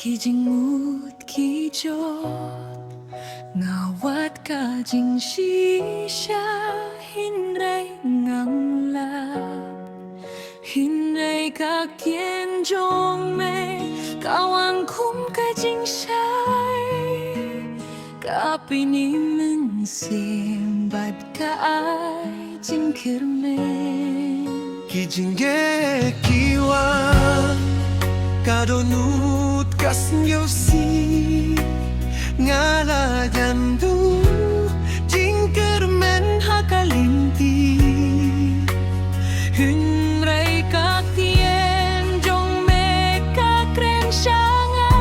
kijingmut kijot ngawat kajing shisha hinray nganglap hinray kakien jong me kawang kum kajing shai kapini mensim bad ka ai jing kirmen kijinge kiwa kadonut kasnyosi ngala jandu jingkermen hakalinti Hunray kakien jong me kakrem shanga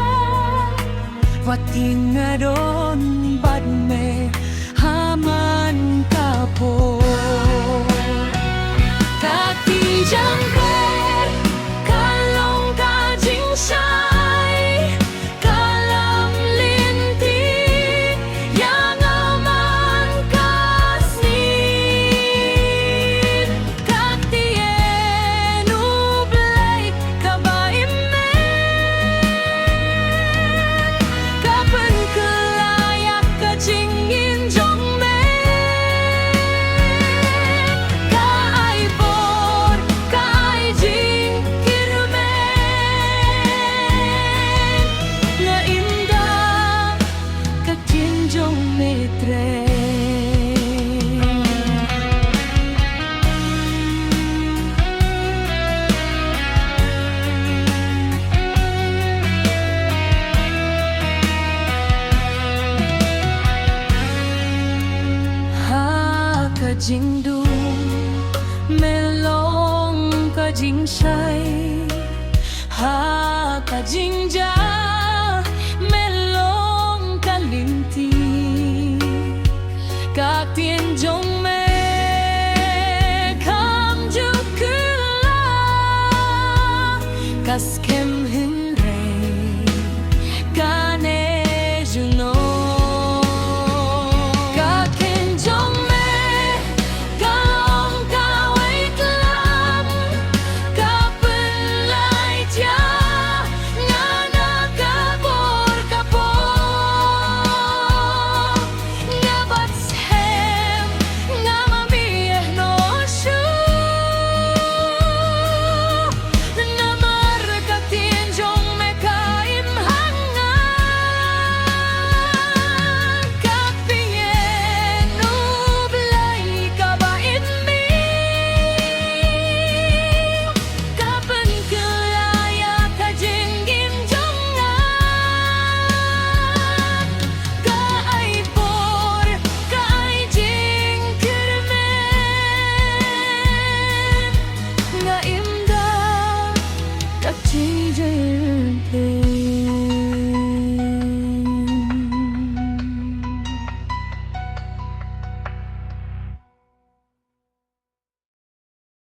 wating adon bad me haman kapo kaki jangker kalong kajing shai kalam linti yang aman kasnin katien ublay kabaime kapan kelayak kajingin jong me kaay por kaay jing kirmen nga indah kakien jong metre ha kajing du melong kajing shai ha kajing ja melong kalinti kakien jong me kam jukula kas